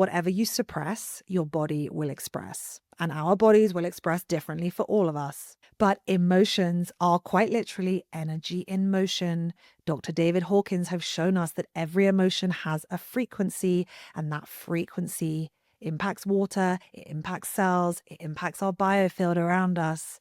Whatever you suppress, your body will express. And our bodies will express differently for all of us. But emotions are quite literally energy in motion. Dr. David Hawkins has shown us that every emotion has a frequency, and that frequency impacts water, it impacts cells, it impacts our biofield around us.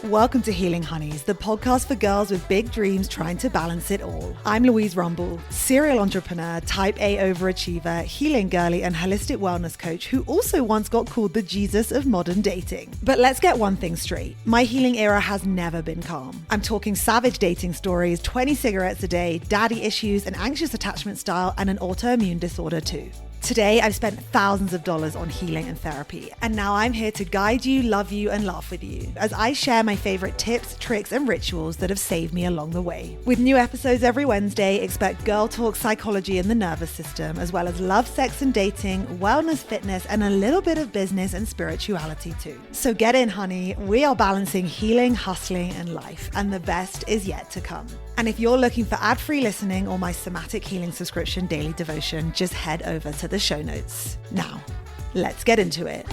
Welcome to Healing Honeys, the podcast for girls with big dreams trying to balance it all. I'm Louise Rumball, serial entrepreneur, type A overachiever, healing girly, and holistic wellness coach who also once got called the Jesus of modern dating. But let's get one thing straight. My healing era has never been calm. I'm talking savage dating stories, 20 cigarettes a day, daddy issues, an anxious attachment style, and an autoimmune disorder too. Today, I've spent thousands of dollars on healing and therapy, and now I'm here to guide you, love you, and laugh with you as I share my favorite tips, tricks, and rituals that have saved me along the way. With new episodes every Wednesday, expect girl talk, psychology, and the nervous system, as well as love, sex, and dating, wellness, fitness, and a little bit of business and spirituality too. So get in, honey. We are balancing healing, hustling, and life, and the best is yet to come. And if you're looking for ad-free listening or my somatic healing subscription daily devotion, just head over to the show notes. Now, let's get into it.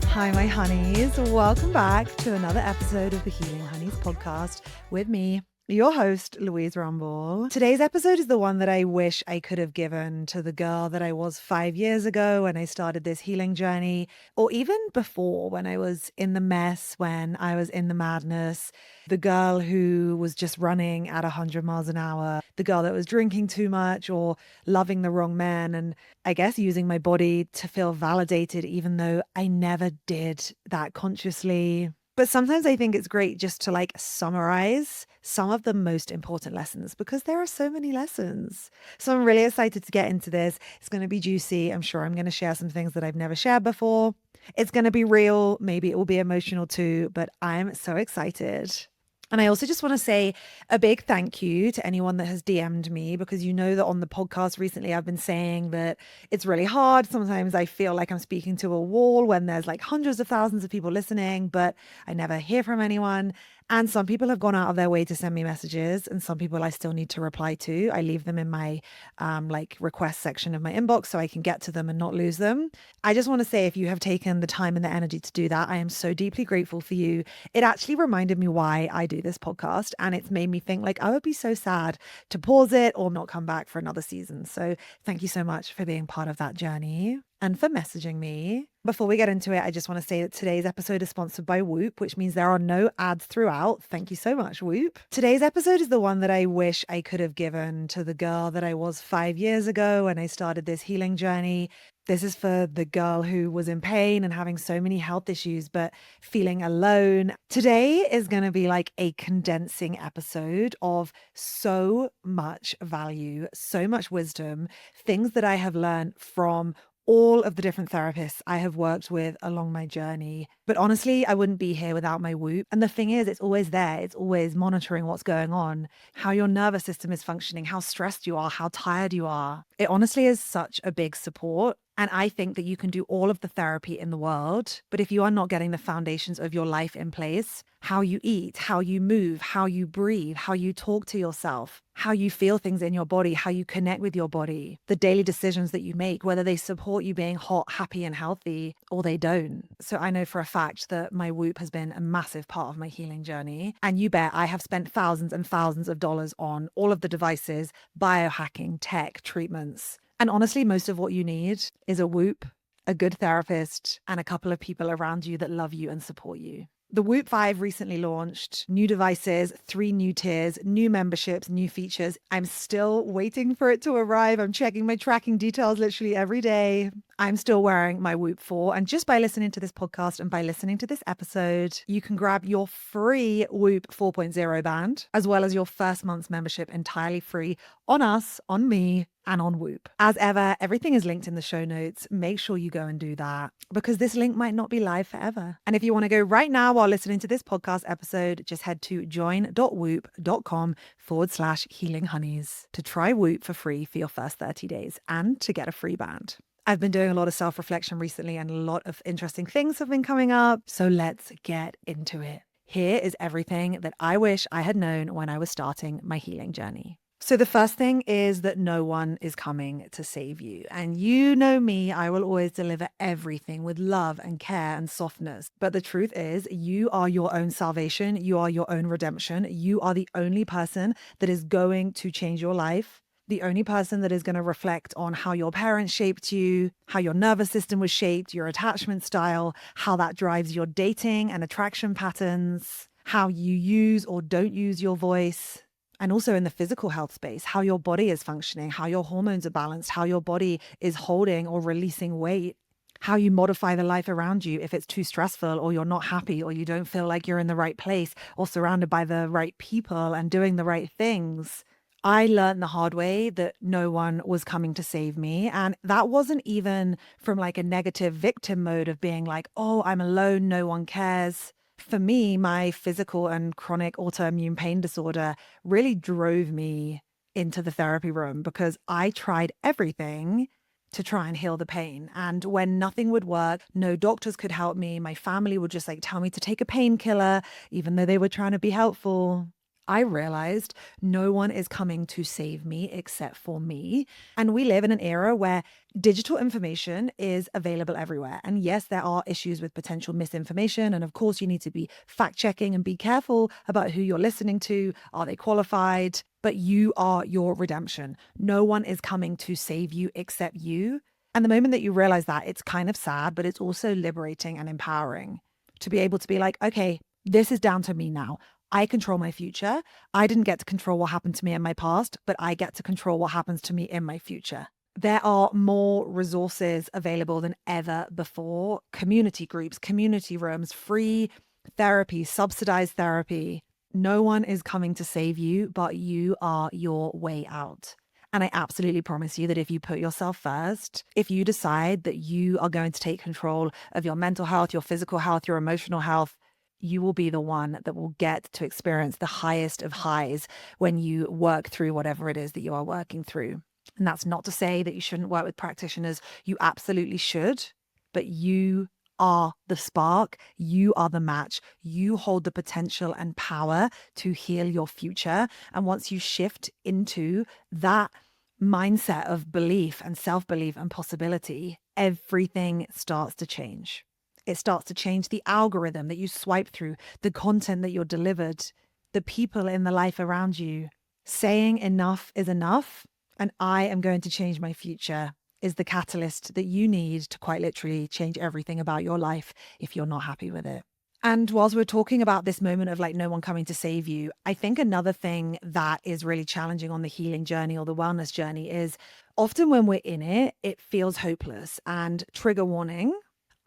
Hi, my honeys. Welcome back to another episode of the Healing Honeys podcast with me, your host, Louise Rumball. Today's episode is the one that I wish I could have given to the girl that I was 5 years ago when I started this healing journey, or even before, when I was in the mess, when I was in the madness, the girl who was just running at 100 miles an hour, the girl that was drinking too much or loving the wrong man, and I guess using my body to feel validated, even though I never did that consciously. But sometimes I think it's great just to summarize some of the most important lessons because there are so many lessons. So I'm really excited to get into this. It's going to be juicy. I'm sure I'm going to share some things that I've never shared before. It's going to be real. Maybe it will be emotional too, but I'm so excited. And I also just want to say a big thank you to anyone that has DM'd me, because you know that on the podcast recently, I've been saying that it's really hard. Sometimes I feel like I'm speaking to a wall when there's hundreds of thousands of people listening, but I never hear from anyone. And some people have gone out of their way to send me messages, and some people I still need to reply to. I leave them in my request section of my inbox so I can get to them and not lose them. I just want to say, if you have taken the time and the energy to do that, I am so deeply grateful for you. It actually reminded me why I do this podcast, and it's made me think I would be so sad to pause it or not come back for another season. So thank you so much for being part of that journey and for messaging me. Before we get into it, I just want to say that today's episode is sponsored by Whoop, which means there are no ads throughout. Thank you so much, Whoop. Today's episode is the one that I wish I could have given to the girl that I was 5 years ago when I started this healing journey. This is for the girl who was in pain and having so many health issues, but feeling alone. Today is going to be a condensing episode of so much value, so much wisdom, things that I have learned from all of the different therapists I have worked with along my journey. But honestly, I wouldn't be here without my Whoop. And the thing is, it's always there. It's always monitoring what's going on, how your nervous system is functioning, how stressed you are, how tired you are. It honestly is such a big support. And I think that you can do all of the therapy in the world, but if you are not getting the foundations of your life in place, how you eat, how you move, how you breathe, how you talk to yourself, how you feel things in your body, how you connect with your body, the daily decisions that you make, whether they support you being hot, happy, and healthy, or they don't. So I know for a fact that my Whoop has been a massive part of my healing journey. And you bet I have spent thousands and thousands of dollars on all of the devices, biohacking, tech, treatments. And honestly, most of what you need is a Whoop, a good therapist, and a couple of people around you that love you and support you. The Whoop 5 recently launched, new devices, 3 new tiers, new memberships, new features. I'm still waiting for it to arrive. I'm checking my tracking details literally every day. I'm still wearing my Whoop 4. And just by listening to this podcast and by listening to this episode, you can grab your free Whoop 4.0 band, as well as your first month's membership entirely free on us, on me, and on Whoop. As ever, everything is linked in the show notes. Make sure you go and do that because this link might not be live forever. And if you want to go right now while listening to this podcast episode, just head to join.whoop.com/healinghoneys to try Whoop for free for your first 30 days and to get a free band. I've been doing a lot of self-reflection recently and a lot of interesting things have been coming up. So let's get into it. Here is everything that I wish I had known when I was starting my healing journey. So, the first thing is that no one is coming to save you. And you know me, I will always deliver everything with love and care and softness. But the truth is, you are your own salvation. You are your own redemption. You are the only person that is going to change your life. The only person that is going to reflect on how your parents shaped you, how your nervous system was shaped, your attachment style, how that drives your dating and attraction patterns, how you use or don't use your voice. And also in the physical health space, how your body is functioning, how your hormones are balanced, how your body is holding or releasing weight, how you modify the life around you if it's too stressful or you're not happy or you don't feel like you're in the right place or surrounded by the right people and doing the right things. I learned the hard way that no one was coming to save me. And that wasn't even from like a negative victim mode of being like, oh, I'm alone, no one cares. For me, my physical and chronic autoimmune pain disorder really drove me into the therapy room because I tried everything to try and heal the pain. And when nothing would work, no doctors could help me. My family would just like tell me to take a painkiller, even though they were trying to be helpful. I realized no one is coming to save me except for me. And we live in an era where digital information is available everywhere. And yes, there are issues with potential misinformation. And of course, you need to be fact checking and be careful about who you're listening to. Are they qualified? But you are your redemption. No one is coming to save you except you. And the moment that you realize that, it's kind of sad, but it's also liberating and empowering to be able to be like, okay, this is down to me now. I control my future. I didn't get to control what happened to me in my past, but I get to control what happens to me in my future. There are more resources available than ever before. Community groups, community rooms, free therapy, subsidized therapy. No one is coming to save you, but you are your way out. And I absolutely promise you that if you put yourself first, if you decide that you are going to take control of your mental health, your physical health, your emotional health, you will be the one that will get to experience the highest of highs when you work through whatever it is that you are working through. And that's not to say that you shouldn't work with practitioners. You absolutely should, but you are the spark. You are the match. You hold the potential and power to heal your future. And once you shift into that mindset of belief and self-belief and possibility, everything starts to change. It starts to change the algorithm that you swipe through, the content that you're delivered, the people in the life around you. Saying enough is enough, and I am going to change my future is the catalyst that you need to quite literally change everything about your life if you're not happy with it. And whilst we're talking about this moment of like no one coming to save you, I think another thing that is really challenging on the healing journey or the wellness journey is often when we're in it, it feels hopeless. And trigger warning,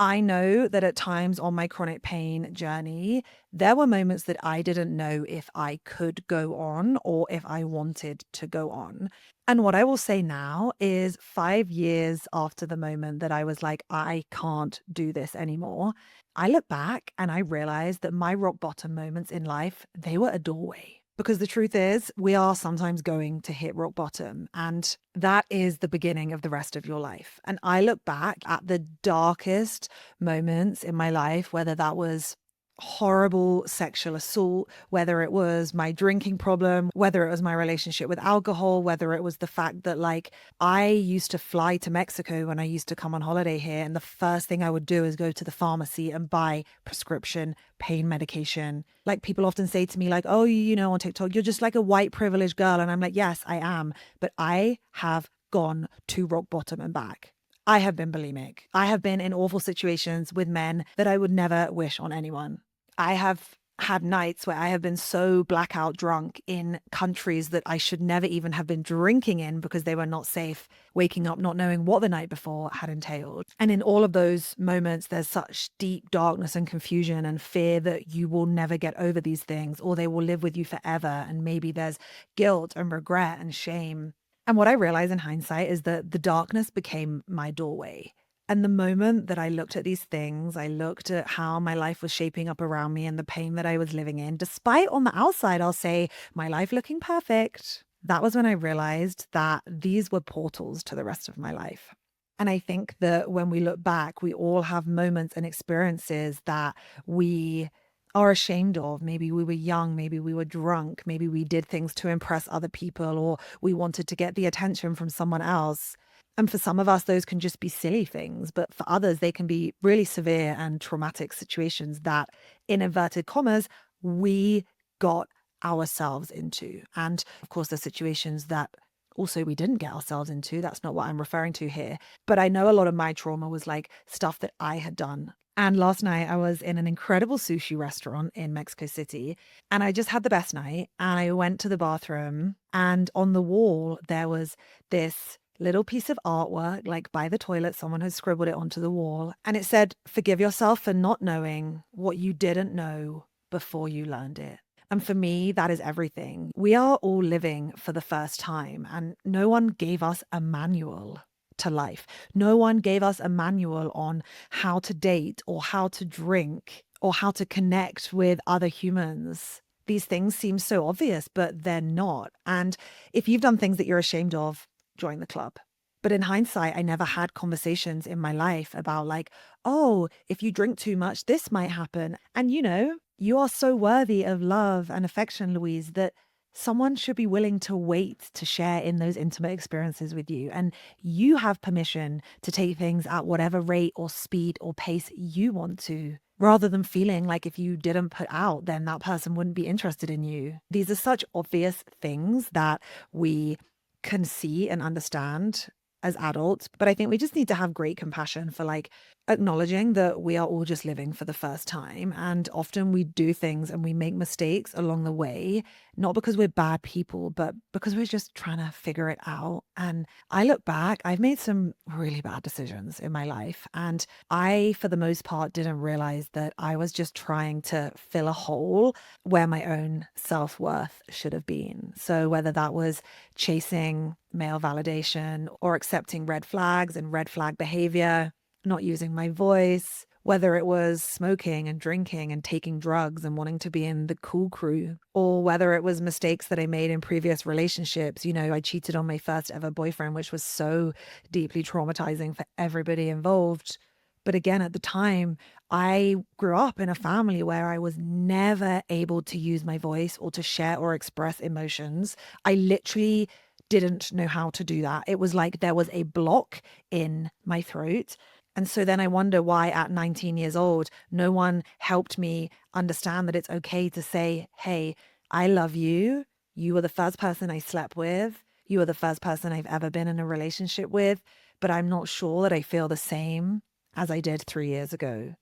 I know that at times on my chronic pain journey, there were moments that I didn't know if I could go on or if I wanted to go on. And what I will say now is 5 years after the moment that I was like, I can't do this anymore, I look back and I realized that my rock bottom moments in life, they were a doorway. Because the truth is, we are sometimes going to hit rock bottom, and that is the beginning of the rest of your life. And I look back at the darkest moments in my life, whether that was horrible sexual assault, whether it was my drinking problem, whether it was my relationship with alcohol, whether it was the fact that like I used to fly to Mexico when I used to come on holiday here. And the first thing I would do is go to the pharmacy and buy prescription pain medication. Like people often say to me like, oh, you know, on TikTok, you're just like a white privileged girl. And I'm like, yes, I am. But I have gone to rock bottom and back. I have been bulimic. I have been in awful situations with men that I would never wish on anyone. I have had nights where I have been so blackout drunk in countries that I should never even have been drinking in because they were not safe, waking up not knowing what the night before had entailed. And in all of those moments, there's such deep darkness and confusion and fear that you will never get over these things or they will live with you forever. And maybe there's guilt and regret and shame. And what I realize in hindsight is that the darkness became my doorway. And the moment that I looked at these things, I looked at how my life was shaping up around me and the pain that I was living in, despite on the outside, I'll say my life looking perfect. That was when I realized that these were portals to the rest of my life. And I think that when we look back, we all have moments and experiences that we are ashamed of. Maybe we were young, maybe we were drunk, maybe we did things to impress other people, or we wanted to get the attention from someone else. And for some of us, those can just be silly things, but for others, they can be really severe and traumatic situations that, in inverted commas, we got ourselves into. And of course, there's situations that also we didn't get ourselves into. That's not what I'm referring to here. But I know a lot of my trauma was like stuff that I had done. And last night I was in an incredible sushi restaurant in Mexico City, and I just had the best night. And I went to the bathroom, and on the wall there was this little piece of artwork, like by the toilet. Someone had scribbled it onto the wall, and it said, "Forgive yourself for not knowing what you didn't know before you learned it." And for me, that is everything. We are all living for the first time, and no one gave us a manual to life. No one gave us a manual on how to date or how to drink or how to connect with other humans. These things seem so obvious, but they're not. And if you've done things that you're ashamed of, join the club. But in hindsight, I never had conversations in my life about, like, oh, if you drink too much, this might happen. And you are so worthy of love and affection, Louise, that someone should be willing to wait to share in those intimate experiences with you. And you have permission to take things at whatever rate or speed or pace you want to, rather than feeling like if you didn't put out, then that person wouldn't be interested in you. These are such obvious things that we can see and understand as adults, but I think we just need to have great compassion for, like, acknowledging that we are all just living for the first time. And often we do things and we make mistakes along the way, not because we're bad people, but because we're just trying to figure it out. And I look back, I've made some really bad decisions in my life. And I, for the most part, didn't realize that I was just trying to fill a hole where my own self-worth should have been. So whether that was chasing male validation or accepting red flags and red flag behavior, not using my voice, whether it was smoking and drinking and taking drugs and wanting to be in the cool crew, or whether it was mistakes that I made in previous relationships. I cheated on my first ever boyfriend, which was so deeply traumatizing for everybody involved. But again, at the time, I grew up in a family where I was never able to use my voice or to share or express emotions. I literally didn't know how to do that. It was like there was a block in my throat. And so then I wonder why at 19 years old, no one helped me understand that it's okay to say, hey, I love you. You were the first person I slept with. You were the first person I've ever been in a relationship with, but I'm not sure that I feel the same as I did 3 years ago.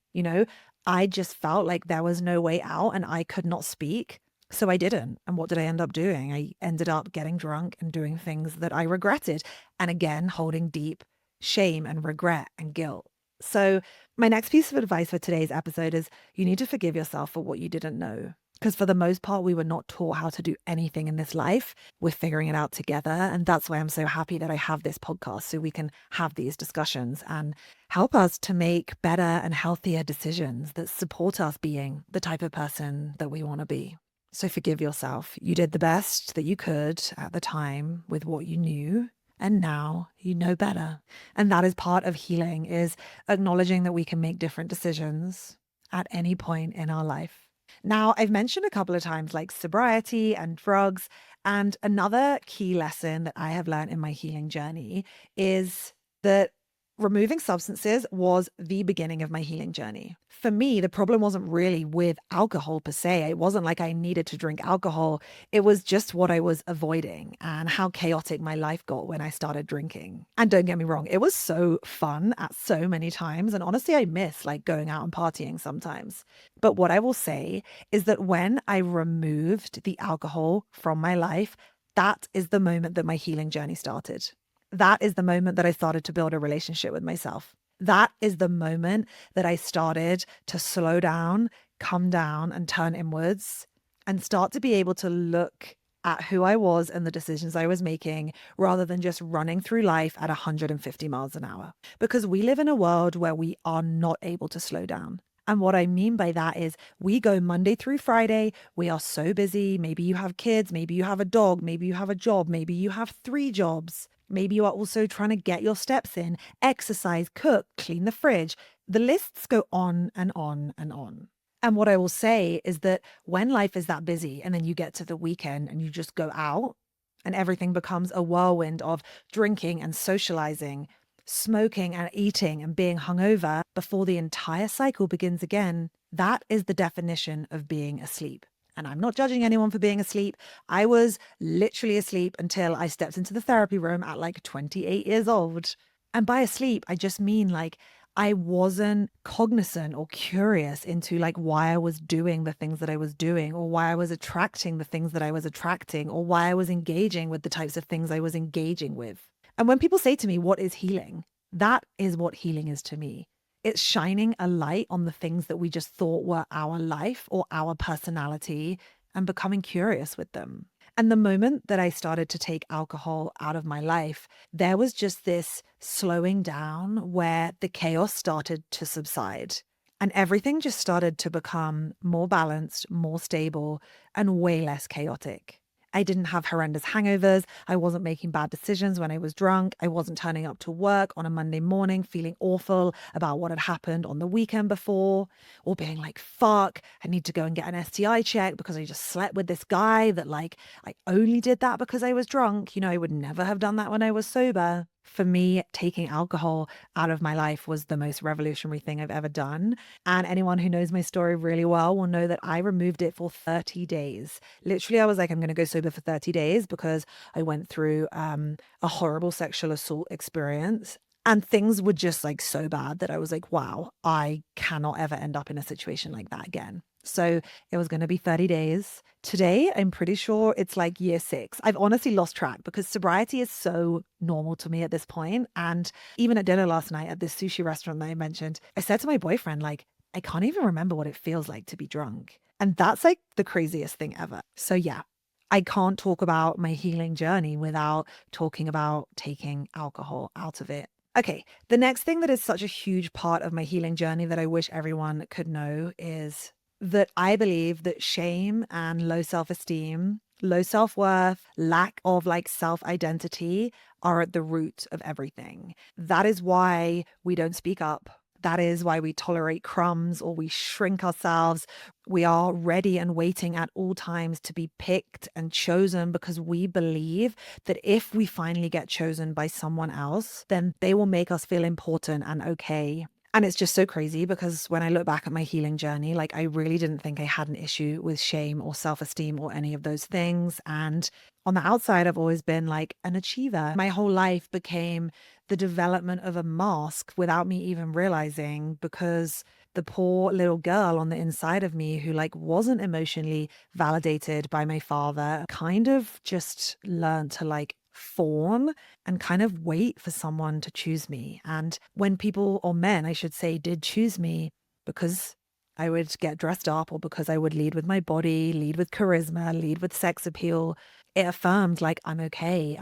I just felt like there was no way out and I could not speak. So I didn't. And what did I end up doing? I ended up getting drunk and doing things that I regretted. And again, holding deep shame and regret and guilt. So my next piece of advice for today's episode is you need to forgive yourself for what you didn't know. Because for the most part, we were not taught how to do anything in this life. We're figuring it out together. And that's why I'm so happy that I have this podcast so we can have these discussions and help us to make better and healthier decisions that support us being the type of person that we want to be. So forgive yourself. You did the best that you could at the time with what you knew. And now you know better. And that is part of healing, is acknowledging that we can make different decisions at any point in our life. Now, I've mentioned a couple of times like sobriety and drugs. And another key lesson that I have learned in my healing journey is that removing substances was the beginning of my healing journey. For me, the problem wasn't really with alcohol per se. It wasn't like I needed to drink alcohol. It was just what I was avoiding and how chaotic my life got when I started drinking. And don't get me wrong, it was so fun at so many times. And honestly, I miss like going out and partying sometimes. But what I will say is that when I removed the alcohol from my life, that is the moment that my healing journey started. That is the moment that I started to build a relationship with myself. That is the moment that I started to slow down, come down, and turn inwards and start to be able to look at who I was and the decisions I was making rather than just running through life at 150 miles an hour. Because we live in a world where we are not able to slow down. And what I mean by that is we go Monday through Friday. We are so busy. Maybe you have kids. Maybe you have a dog. Maybe you have a job. Maybe you have 3 jobs. Maybe you are also trying to get your steps in, exercise, cook, clean the fridge. The lists go on and on and on. And what I will say is that when life is that busy and then you get to the weekend and you just go out and everything becomes a whirlwind of drinking and socializing, smoking and eating and being hungover before the entire cycle begins again, that is the definition of being asleep. And I'm not judging anyone for being asleep. I was literally asleep until I stepped into the therapy room at like 28 years old. And by asleep, I just mean like I wasn't cognizant or curious into like why I was doing the things that I was doing, or why I was attracting the things that I was attracting, or why I was engaging with the types of things I was engaging with. And when people say to me, what is healing? That is what healing is to me. It's shining a light on the things that we just thought were our life or our personality and becoming curious with them. And the moment that I started to take alcohol out of my life, there was just this slowing down where the chaos started to subside. And everything just started to become more balanced, more stable, and way less chaotic. I didn't have horrendous hangovers. I wasn't making bad decisions when I was drunk. I wasn't turning up to work on a Monday morning feeling awful about what had happened on the weekend before, or being like, fuck, I need to go and get an STI check because I just slept with this guy that like I only did that because I was drunk. You know, I would never have done that when I was sober. For me, taking alcohol out of my life was the most revolutionary thing I've ever done. And anyone who knows my story really well will know that I removed it for 30 days. Literally, I was like, I'm going to go sober for 30 days because I went through a horrible sexual assault experience. And things were just like so bad that I was like, wow, I cannot ever end up in a situation like that again. So it was going to be 30 days. Today, I'm pretty sure it's like year 6. I've honestly lost track because sobriety is so normal to me at this point. And even at dinner last night at this sushi restaurant that I mentioned, I said to my boyfriend, like, I can't even remember what it feels like to be drunk. And that's like the craziest thing ever. So yeah, I can't talk about my healing journey without talking about taking alcohol out of it. Okay, the next thing that is such a huge part of my healing journey that I wish everyone could know is that I believe that shame and low self-esteem, low self-worth, lack of like self-identity are at the root of everything. That is why we don't speak up. That is why we tolerate crumbs or we shrink ourselves. We are ready and waiting at all times to be picked and chosen because we believe that if we finally get chosen by someone else, then they will make us feel important and okay. And it's just so crazy because when I look back at my healing journey, like I really didn't think I had an issue with shame or self-esteem or any of those things. And on the outside, I've always been like an achiever. My whole life became the development of a mask without me even realizing, because the poor little girl on the inside of me who like wasn't emotionally validated by my father kind of just learned to like fawn and kind of wait for someone to choose me. And when people, or men, I should say, did choose me because I would get dressed up or because I would lead with my body, lead with charisma, lead with sex appeal, it affirmed like, I'm okay,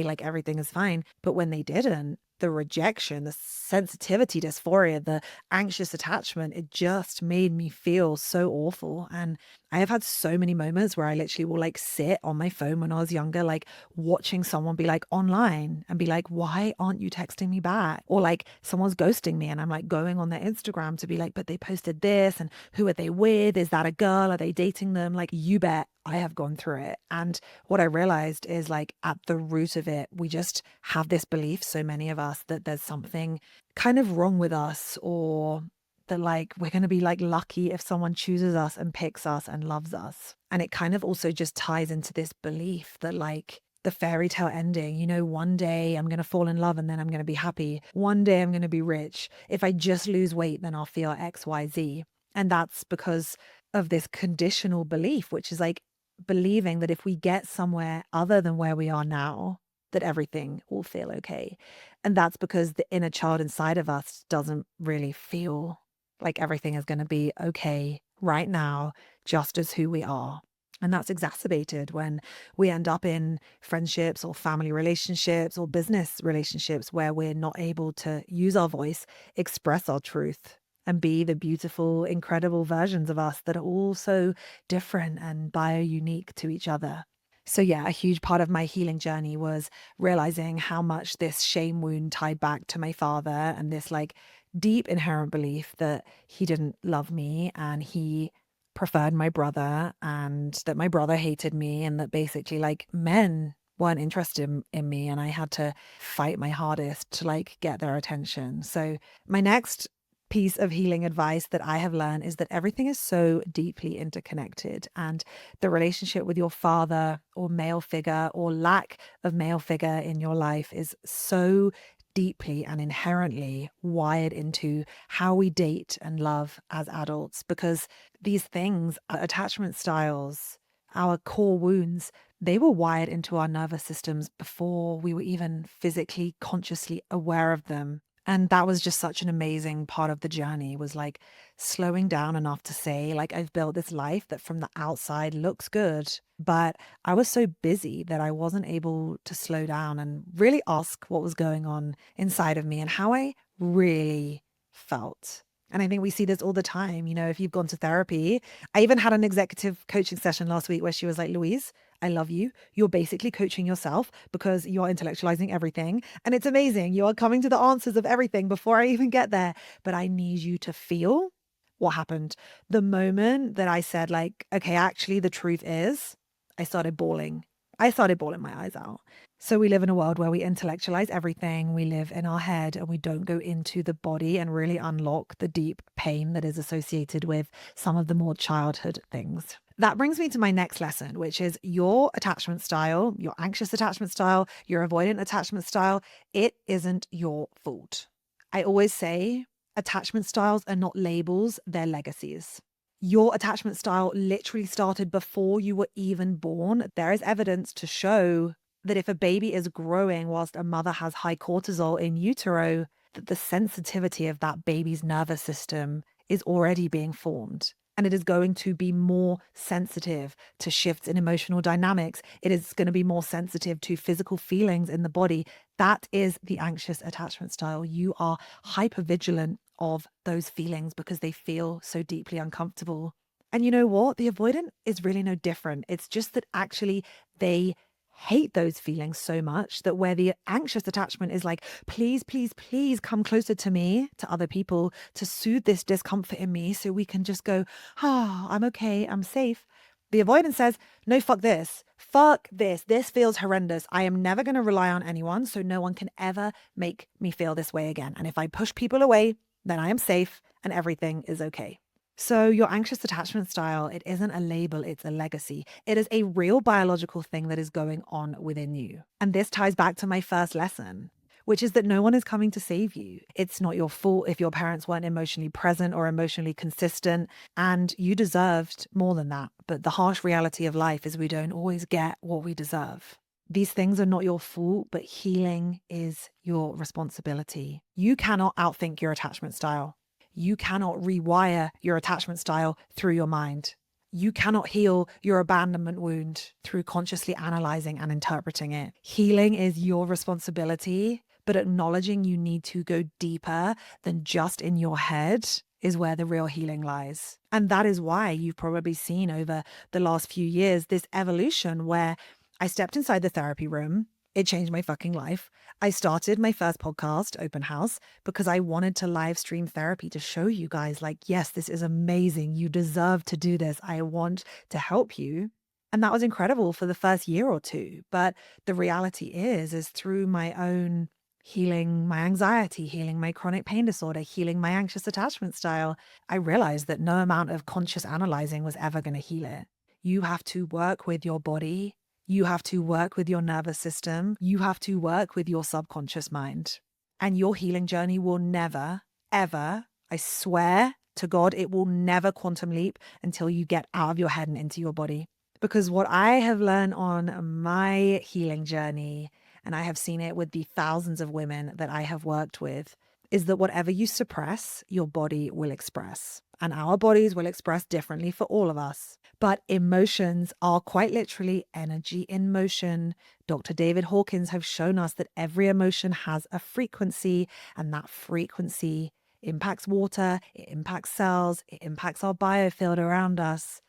like everything is fine. But when they didn't, the rejection, the sensitivity, dysphoria, the anxious attachment, it just made me feel so awful. And I have had so many moments where I literally will like sit on my phone when I was younger, like watching someone be like online and be like, why aren't you texting me back? Or like someone's ghosting me and I'm like going on their Instagram to be like, but they posted this and who are they with? Is that a girl? Are they dating them? Like, you bet I have gone through it. And what I realized is like at the root of it, we just have this belief, so many of us, that there's something kind of wrong with us, or that like we're going to be like lucky if someone chooses us and picks us and loves us. And it kind of also just ties into this belief that like the fairy tale ending, you know, one day I'm going to fall in love and then I'm going to be happy. One day I'm going to be rich. If I just lose weight, then I'll feel X, Y, Z. And that's because of this conditional belief, which is like believing that if we get somewhere other than where we are now, that everything will feel okay. And that's because the inner child inside of us doesn't really feel like everything is going to be okay right now, just as who we are. And that's exacerbated when we end up in friendships or family relationships or business relationships where we're not able to use our voice, express our truth, and be the beautiful, incredible versions of us that are all so different and bio-unique to each other. So yeah, a huge part of my healing journey was realizing how much this shame wound tied back to my father and this like deep inherent belief that he didn't love me and he preferred my brother and that my brother hated me and that basically like men weren't interested in me and I had to fight my hardest to like get their attention. So my next piece of healing advice that I have learned is that everything is so deeply interconnected, and the relationship with your father or male figure or lack of male figure in your life is so deeply and inherently wired into how we date and love as adults, because these things, attachment styles, our core wounds, they were wired into our nervous systems before we were even physically consciously aware of them. And that was just such an amazing part of the journey, was like slowing down enough to say, like, I've built this life that from the outside looks good, but I was so busy that I wasn't able to slow down and really ask what was going on inside of me and how I really felt. And I think we see this all the time. You know, if you've gone to therapy, I even had an executive coaching session last week where she was like, Louise, I love you. You're basically coaching yourself because you're intellectualizing everything. And it's amazing. You are coming to the answers of everything before I even get there. But I need you to feel what happened. The moment that I said, like, okay, actually, the truth is, I started bawling. I started bawling my eyes out. So we live in a world where we intellectualize everything. We live in our head and we don't go into the body and really unlock the deep pain that is associated with some of the more childhood things. That brings me to my next lesson, which is your attachment style, your anxious attachment style, your avoidant attachment style. It isn't your fault. I always say attachment styles are not labels, they're legacies. Your attachment style literally started before you were even born. There is evidence to show that if a baby is growing whilst a mother has high cortisol in utero, that the sensitivity of that baby's nervous system is already being formed. And it is going to be more sensitive to shifts in emotional dynamics. It is going to be more sensitive to physical feelings in the body. That is the anxious attachment style. You are hypervigilant of those feelings because they feel so deeply uncomfortable. And you know what? The avoidant is really no different. It's just that actually they hate those feelings so much that where the anxious attachment is like, please, please, please come closer to me, to other people, to soothe this discomfort in me so we can just go, I'm okay, I'm safe. The avoidance says, no, fuck this. Fuck this. This feels horrendous. I am never going to rely on anyone, so no one can ever make me feel this way again. And if I push people away, then I am safe and everything is okay. So your anxious attachment style, it isn't a label, it's a legacy. It is a real biological thing that is going on within you. And this ties back to my first lesson, which is that no one is coming to save you. It's not your fault if your parents weren't emotionally present or emotionally consistent, and you deserved more than that. But the harsh reality of life is we don't always get what we deserve. These things are not your fault, but healing is your responsibility. You cannot outthink your attachment style. You cannot rewire your attachment style through your mind. You cannot heal your abandonment wound through consciously analyzing and interpreting it. Healing is your responsibility, but acknowledging you need to go deeper than just in your head is where the real healing lies. And that is why you've probably seen over the last few years this evolution where I stepped inside the therapy room. It changed my fucking life. I started my first podcast, Open House, because I wanted to live stream therapy to show you guys, like, yes, this is amazing. You deserve to do this. I want to help you. And that was incredible for the first year or two. But the reality is through my own healing my anxiety, healing my chronic pain disorder, healing my anxious attachment style, I realized that no amount of conscious analyzing was ever going to heal it. You have to work with your body. You have to work with your nervous system. You have to work with your subconscious mind. And your healing journey will never, ever, I swear to God, it will never quantum leap until you get out of your head and into your body. Because what I have learned on my healing journey, and I have seen it with the thousands of women that I have worked with, is that whatever you suppress, your body will express. And our bodies will express differently for all of us. But emotions are quite literally energy in motion. Dr. David Hawkins have shown us that every emotion has a frequency, and that frequency impacts water, it impacts cells, it impacts our biofield around us.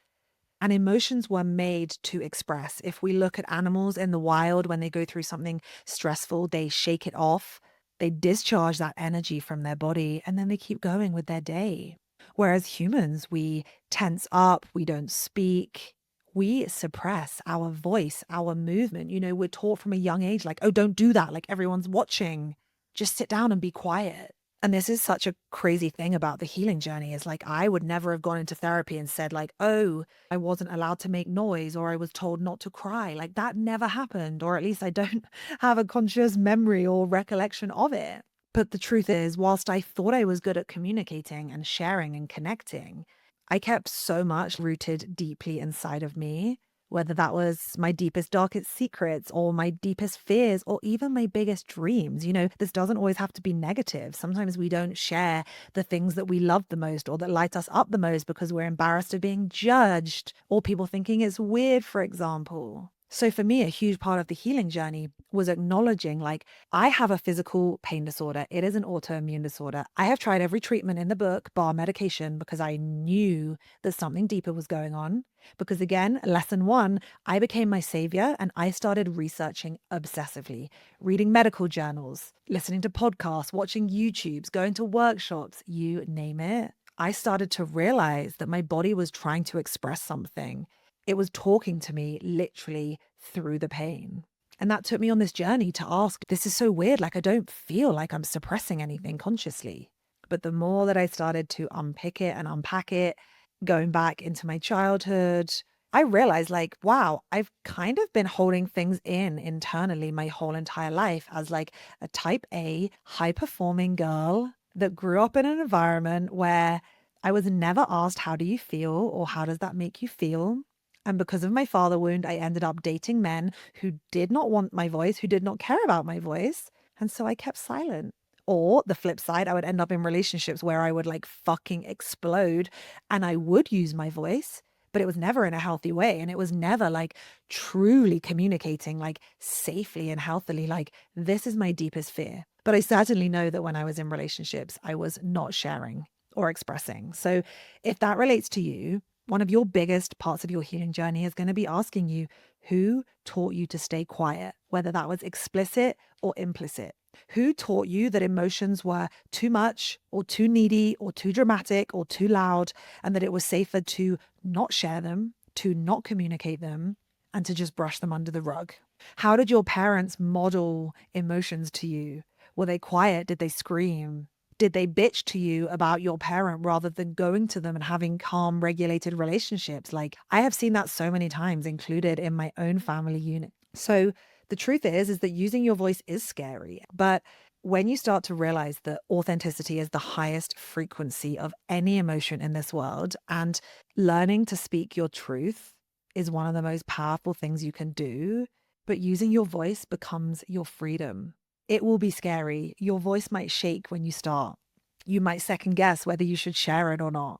And emotions were made to express. If we look at animals in the wild, when they go through something stressful, they shake it off. They discharge that energy from their body and then they keep going with their day. Whereas humans, we tense up, we don't speak, we suppress our voice, our movement. We're taught from a young age, like, oh, don't do that. Like everyone's watching. Just sit down and be quiet. And this is such a crazy thing about the healing journey is like, I would never have gone into therapy and said like, oh, I wasn't allowed to make noise or I was told not to cry. Like that never happened, or at least I don't have a conscious memory or recollection of it. But the truth is, whilst I thought I was good at communicating and sharing and connecting, I kept so much rooted deeply inside of me, whether that was my deepest, darkest secrets or my deepest fears or even my biggest dreams. This doesn't always have to be negative. Sometimes we don't share the things that we love the most or that light us up the most because we're embarrassed of being judged or people thinking it's weird, for example. So for me, a huge part of the healing journey was acknowledging like, I have a physical pain disorder. It is an autoimmune disorder. I have tried every treatment in the book, bar medication, because I knew that something deeper was going on. Because again, lesson one, I became my savior and I started researching obsessively, reading medical journals, listening to podcasts, watching YouTubes, going to workshops, you name it. I started to realize that my body was trying to express something. It was talking to me literally through the pain. And that took me on this journey to ask, this is so weird. Like, I don't feel like I'm suppressing anything consciously. But the more that I started to unpick it and unpack it, going back into my childhood, I realized like, wow, I've kind of been holding things in internally my whole entire life as like a type A, high performing girl that grew up in an environment where I was never asked, how do you feel? Or how does that make you feel? And because of my father wound, I ended up dating men who did not want my voice, who did not care about my voice. And so I kept silent. Or the flip side, I would end up in relationships where I would like fucking explode and I would use my voice, but it was never in a healthy way. And it was never like truly communicating like safely and healthily, like this is my deepest fear. But I certainly know that when I was in relationships, I was not sharing or expressing. So if that relates to you, one of your biggest parts of your healing journey is going to be asking you, who taught you to stay quiet, whether that was explicit or implicit? Who taught you that emotions were too much or too needy or too dramatic or too loud, and that it was safer to not share them, to not communicate them, and to just brush them under the rug? How did your parents model emotions to you? Were they quiet? Did they scream? Did they bitch to you about your parent rather than going to them and having calm, regulated relationships? Like I have seen that so many times included in my own family unit. So the truth is that using your voice is scary. But when you start to realize that authenticity is the highest frequency of any emotion in this world, and learning to speak your truth is one of the most powerful things you can do, but using your voice becomes your freedom. It will be scary. Your voice might shake when you start. You might second guess whether you should share it or not.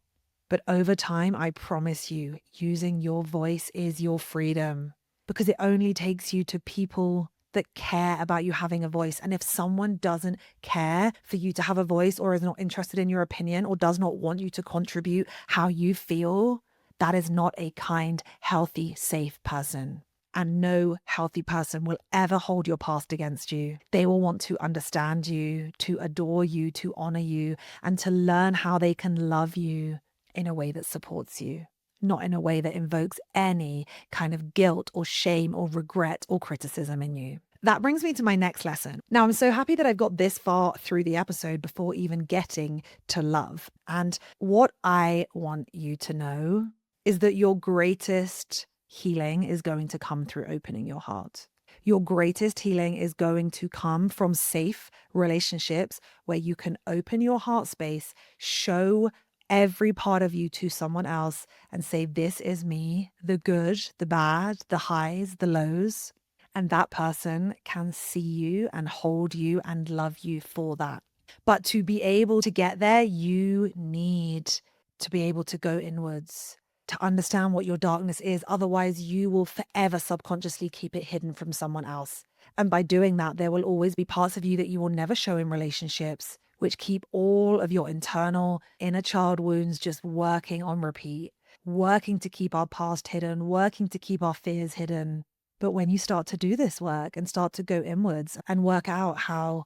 But over time, I promise you, using your voice is your freedom, because it only takes you to people that care about you having a voice. And if someone doesn't care for you to have a voice or is not interested in your opinion or does not want you to contribute how you feel, that is not a kind, healthy, safe person. And no healthy person will ever hold your past against you. They will want to understand you, to adore you, to honor you, and to learn how they can love you in a way that supports you, not in a way that invokes any kind of guilt or shame or regret or criticism in you. That brings me to my next lesson. Now, I'm so happy that I've got this far through the episode before even getting to love. And what I want you to know is that your greatest healing is going to come through opening your heart. Your greatest healing is going to come from safe relationships where you can open your heart space, show every part of you to someone else and say, this is me, the good, the bad, the highs, the lows. And that person can see you and hold you and love you for that. But to be able to get there, you need to be able to go inwards, to understand what your darkness is. Otherwise, you will forever subconsciously keep it hidden from someone else. And by doing that, there will always be parts of you that you will never show in relationships, which keep all of your internal inner child wounds just working on repeat, working to keep our past hidden, working to keep our fears hidden. But when you start to do this work and start to go inwards and work out how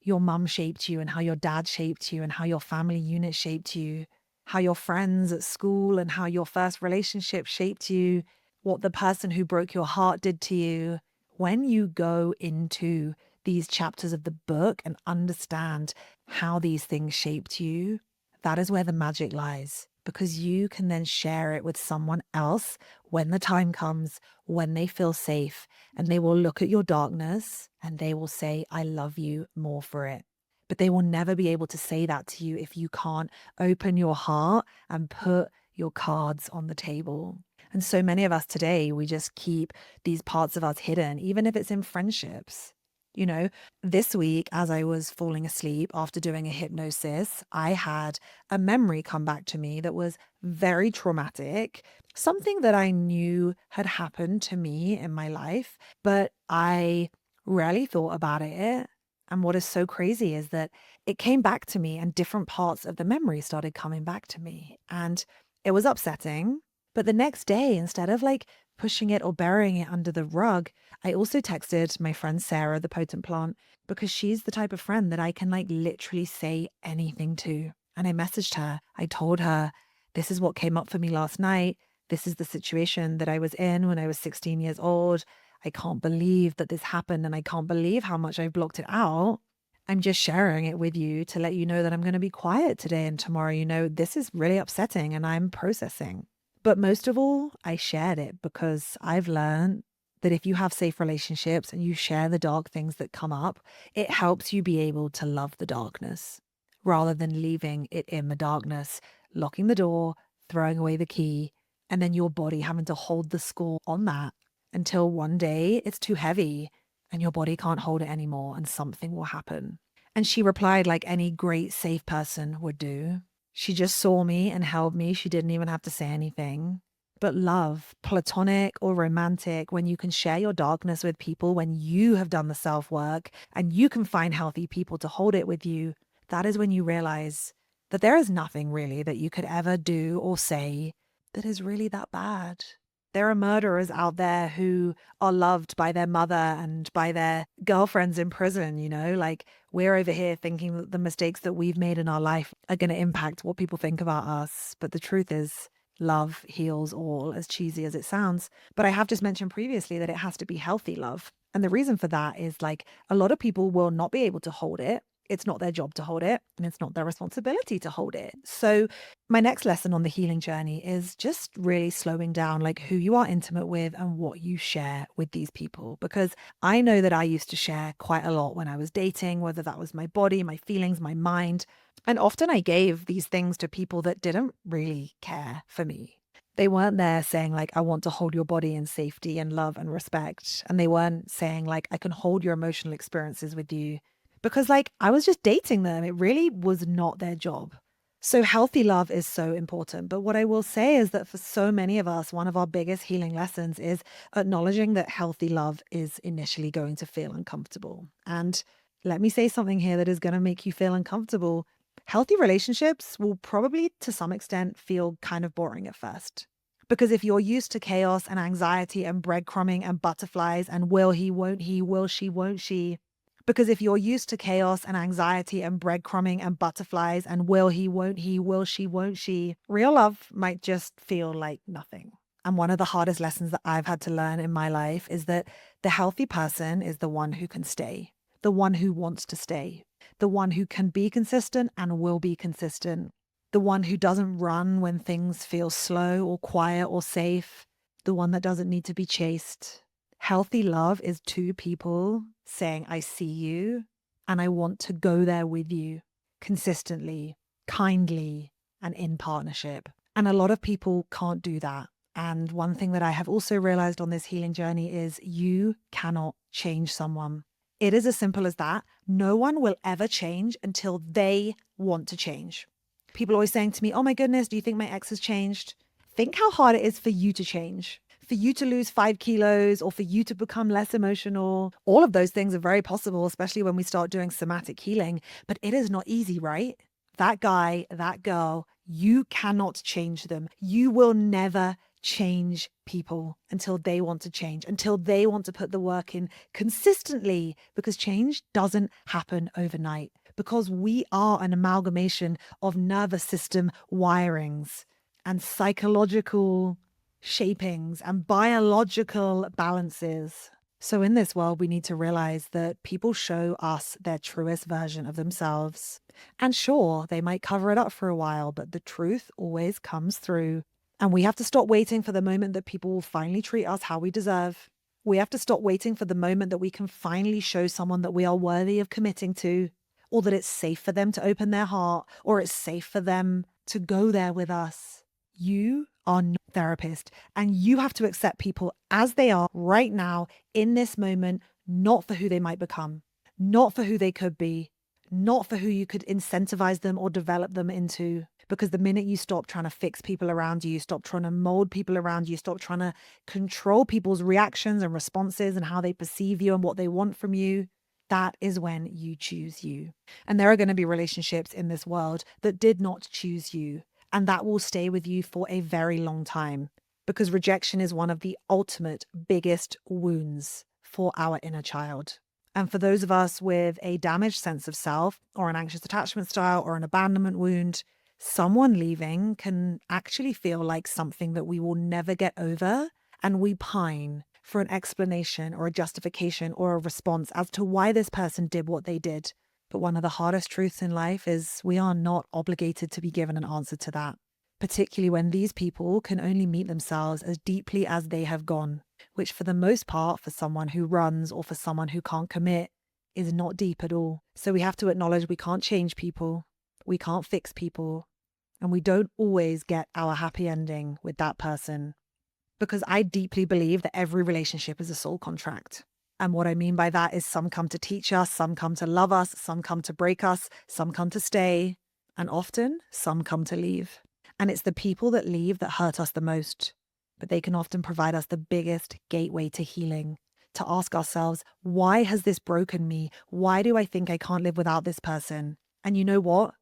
your mum shaped you and how your dad shaped you and how your family unit shaped you, how your friends at school and how your first relationship shaped you, what the person who broke your heart did to you. When you go into these chapters of the book and understand how these things shaped you, that is where the magic lies, because you can then share it with someone else when the time comes, when they feel safe, and they will look at your darkness and they will say, I love you more for it. But they will never be able to say that to you if you can't open your heart and put your cards on the table. And so many of us today, we just keep these parts of us hidden, even if it's in friendships. You know, this week, as I was falling asleep after doing a hypnosis, I had a memory come back to me that was very traumatic, something that I knew had happened to me in my life, but I rarely thought about it. And what is so crazy is that it came back to me and different parts of the memory started coming back to me. And it was upsetting. But the next day, instead of like pushing it or burying it under the rug, I also texted my friend Sarah, the potent plant, because she's the type of friend that I can like literally say anything to. And I messaged her. I told her, this is what came up for me last night. This is the situation that I was in when I was 16 years old. I can't believe that this happened and I can't believe how much I've blocked it out. I'm just sharing it with you to let you know that I'm going to be quiet today and tomorrow. You know, this is really upsetting and I'm processing. But most of all, I shared it because I've learned that if you have safe relationships and you share the dark things that come up, it helps you be able to love the darkness rather than leaving it in the darkness, locking the door, throwing away the key, and then your body having to hold the score on that until one day it's too heavy and your body can't hold it anymore and something will happen. And she replied like any great safe person would do. She just saw me and held me. She didn't even have to say anything. But love, platonic or romantic, when you can share your darkness with people, when you have done the self-work and you can find healthy people to hold it with you, that is when you realize that there is nothing really that you could ever do or say that is really that bad. There are murderers out there who are loved by their mother and by their girlfriends in prison, you know, like we're over here thinking that the mistakes that we've made in our life are going to impact what people think about us. But the truth is, love heals all, as cheesy as it sounds. But I have just mentioned previously that it has to be healthy love. And the reason for that is like a lot of people will not be able to hold it. It's not their job to hold it, and it's not their responsibility to hold it. So my next lesson on the healing journey is just really slowing down like who you are intimate with and what you share with these people. Because I know that I used to share quite a lot when I was dating, whether that was my body, my feelings, my mind. And often I gave these things to people that didn't really care for me. They weren't there saying like, I want to hold your body in safety and love and respect. And they weren't saying like, I can hold your emotional experiences with you. Because like I was just dating them. It really was not their job. So healthy love is so important. But what I will say is that for so many of us, one of our biggest healing lessons is acknowledging that healthy love is initially going to feel uncomfortable. And let me say something here that is going to make you feel uncomfortable. Healthy relationships will probably to some extent feel kind of boring at first. Because if you're used to chaos and anxiety and breadcrumbing and butterflies and will he, will she, won't she, because if you're used to chaos and anxiety and breadcrumbing and butterflies and will he, will she, won't she, real love might just feel like nothing. And one of the hardest lessons that I've had to learn in my life is that the healthy person is the one who can stay, the one who wants to stay, the one who can be consistent and will be consistent, the one who doesn't run when things feel slow or quiet or safe, the one that doesn't need to be chased. Healthy love is two people saying, I see you and I want to go there with you consistently, kindly, and in partnership. And a lot of people can't do that. And one thing that I have also realized on this healing journey is you cannot change someone. It is as simple as that. No one will ever change until they want to change. People are always saying to me, oh my goodness, do you think my ex has changed? Think how hard it is for you to change. For you to lose 5 kilos or for you to become less emotional. All of those things are very possible, especially when we start doing somatic healing. But it is not easy, right? That guy, that girl, you cannot change them. You will never change people until they want to change, until they want to put the work in consistently, because change doesn't happen overnight, because we are an amalgamation of nervous system wirings and psychological shapings and biological balances. So in this world, we need to realize that people show us their truest version of themselves. And sure, they might cover it up for a while, but the truth always comes through. And we have to stop waiting for the moment that people will finally treat us how we deserve. We have to stop waiting for the moment that we can finally show someone that we are worthy of committing to, or that it's safe for them to open their heart, or it's safe for them to go there with us. You are not a therapist, and you have to accept people as they are right now in this moment, not for who they might become, not for who they could be, not for who you could incentivize them or develop them into. Because the minute you stop trying to fix people around you, stop trying to mold people around you, stop trying to control people's reactions and responses and how they perceive you and what they want from you, that is when you choose you. And there are going to be relationships in this world that did not choose you. And that will stay with you for a very long time, because rejection is one of the ultimate biggest wounds for our inner child. And for those of us with a damaged sense of self, or an anxious attachment style, or an abandonment wound, someone leaving can actually feel like something that we will never get over. And we pine for an explanation or a justification or a response as to why this person did what they did. But one of the hardest truths in life is we are not obligated to be given an answer to that, particularly when these people can only meet themselves as deeply as they have gone, which for the most part, for someone who runs or for someone who can't commit, is not deep at all. So we have to acknowledge we can't change people, we can't fix people, and we don't always get our happy ending with that person. Because I deeply believe that every relationship is a soul contract. And what I mean by that is some come to teach us, some come to love us, some come to break us, some come to stay, and often some come to leave. And it's the people that leave that hurt us the most, but they can often provide us the biggest gateway to healing, to ask ourselves, why has this broken me? Why do I think I can't live without this person? And you know what?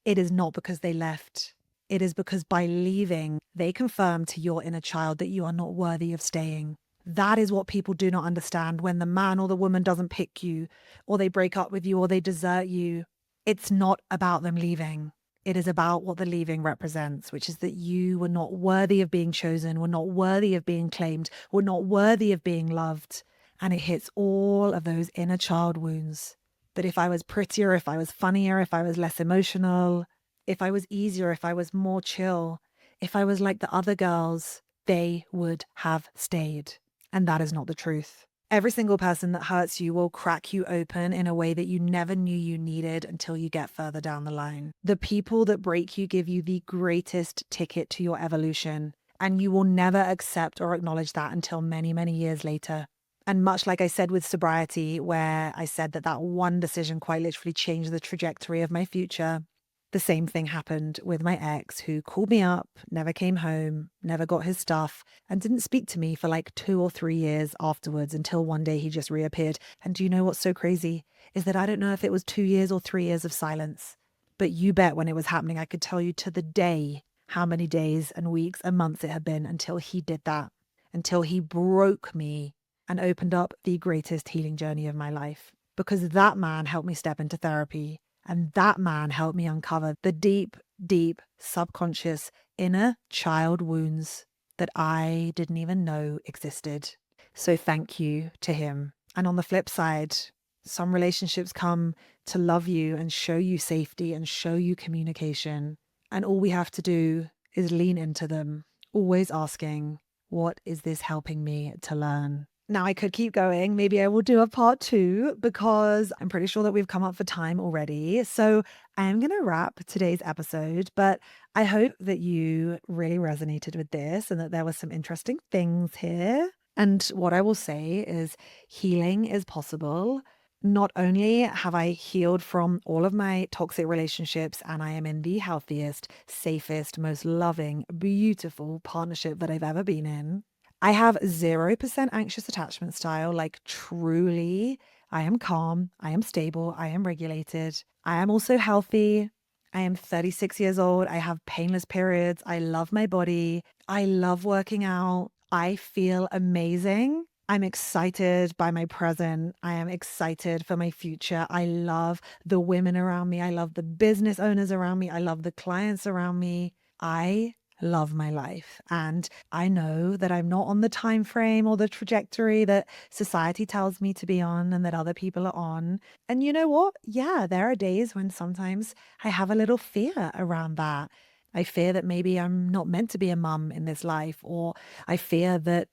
It is not because they left. It is because by leaving, they confirm to your inner child that you are not worthy of staying. That is what people do not understand when the man or the woman doesn't pick you, or they break up with you, or they desert you. It's not about them leaving. It is about what the leaving represents, which is that you were not worthy of being chosen, were not worthy of being claimed, were not worthy of being loved. And it hits all of those inner child wounds. That if I was prettier, if I was funnier, if I was less emotional, if I was easier, if I was more chill, if I was like the other girls, they would have stayed. And that is not the truth. Every single person that hurts you will crack you open in a way that you never knew you needed until you get further down the line. The people that break you give you the greatest ticket to your evolution, and you will never accept or acknowledge that until many, many years later. And much like I said with sobriety, where I said that one decision quite literally changed the trajectory of my future, the same thing happened with my ex, who called me up, never came home, never got his stuff, and didn't speak to me for like 2 or 3 years afterwards, until one day he just reappeared. And do you know what's so crazy? Is that I don't know if it was 2 years or 3 years of silence, but you bet when it was happening, I could tell you to the day how many days and weeks and months it had been until he did that, until he broke me and opened up the greatest healing journey of my life. Because that man helped me step into therapy. And that man helped me uncover the deep, deep subconscious inner child wounds that I didn't even know existed. So thank you to him. And on the flip side, some relationships come to love you and show you safety and show you communication. And all we have to do is lean into them, always asking, what is this helping me to learn? Now, I could keep going. Maybe I will do a part 2 because I'm pretty sure that we've come up for time already. So I am going to wrap today's episode, but I hope that you really resonated with this and that there were some interesting things here. And what I will say is healing is possible. Not only have I healed from all of my toxic relationships and I am in the healthiest, safest, most loving, beautiful partnership that I've ever been in, I have 0% anxious attachment style, like truly. I am calm, I am stable, I am regulated. I am also healthy. I am 36 years old. I have painless periods. I love my body. I love working out. I feel amazing. I'm excited by my present. I am excited for my future. I love the women around me. I love the business owners around me. I love the clients around me. I love my life. And I know that I'm not on the time frame or the trajectory that society tells me to be on and that other people are on. And you know what? Yeah, there are days when sometimes I have a little fear around that. I fear that maybe I'm not meant to be a mum in this life, or I fear that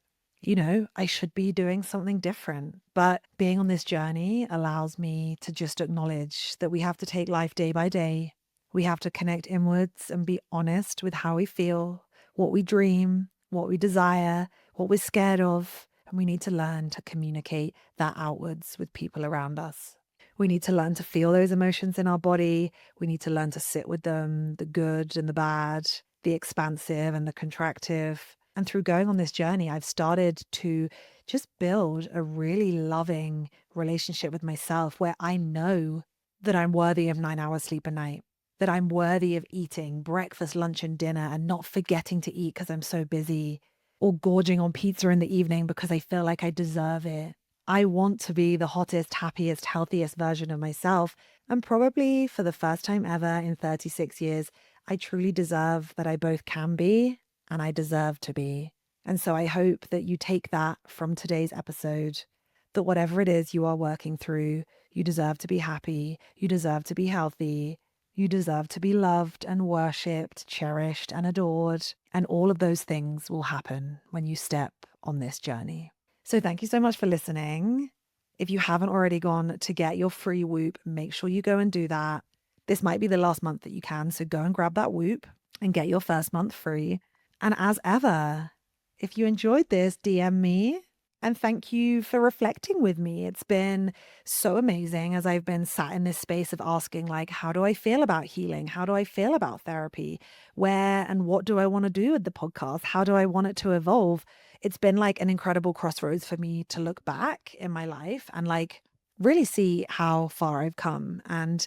I should be doing something different. But being on this journey allows me to just acknowledge that we have to take life day by day. We have to connect inwards and be honest with how we feel, what we dream, what we desire, what we're scared of. And we need to learn to communicate that outwards with people around us. We need to learn to feel those emotions in our body. We need to learn to sit with them, the good and the bad, the expansive and the contractive. And through going on this journey, I've started to just build a really loving relationship with myself where I know that I'm worthy of 9 hours sleep a night, that I'm worthy of eating breakfast, lunch, and dinner and not forgetting to eat because I'm so busy, or gorging on pizza in the evening because I feel like I deserve it. I want to be the hottest, happiest, healthiest version of myself. And probably for the first time ever in 36 years, I truly deserve that I both can be and I deserve to be. And so I hope that you take that from today's episode, that whatever it is you are working through, you deserve to be happy, you deserve to be healthy, you deserve to be loved and worshipped, cherished and adored. And all of those things will happen when you step on this journey. So thank you so much for listening. If you haven't already gone to get your free Whoop, make sure you go and do that. This might be the last month that you can, so go and grab that Whoop and get your first month free. And as ever, if you enjoyed this, DM me. And thank you for reflecting with me. It's been so amazing as I've been sat in this space of asking, like, how do I feel about healing? How do I feel about therapy? Where and what do I want to do with the podcast? How do I want it to evolve? It's been like an incredible crossroads for me to look back in my life and like really see how far I've come, and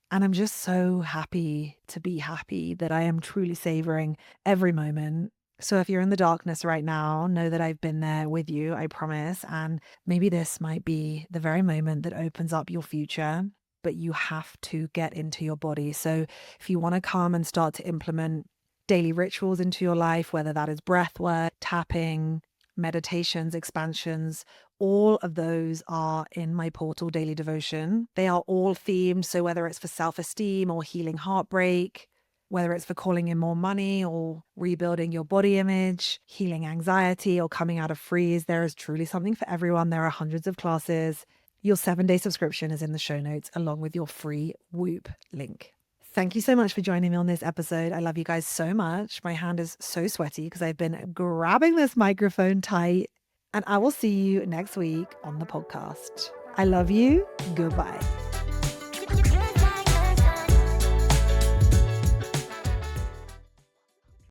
I'm just so happy to be happy that I am truly savoring every moment. So if you're in the darkness right now, know that I've been there with you, I promise. And maybe this might be the very moment that opens up your future, but you have to get into your body. So if you want to come and start to implement daily rituals into your life, whether that is breath work, tapping, meditations, expansions, all of those are in my portal daily devotion. They are all themed. So whether it's for self-esteem or healing heartbreak, whether it's for calling in more money or rebuilding your body image, healing anxiety or coming out of freeze, there is truly something for everyone. There are hundreds of classes. Your 7-day subscription is in the show notes along with your free Whoop link. Thank you so much for joining me on this episode. I love you guys so much. My hand is so sweaty because I've been grabbing this microphone tight. And I will see you next week on the podcast. I love you. Goodbye.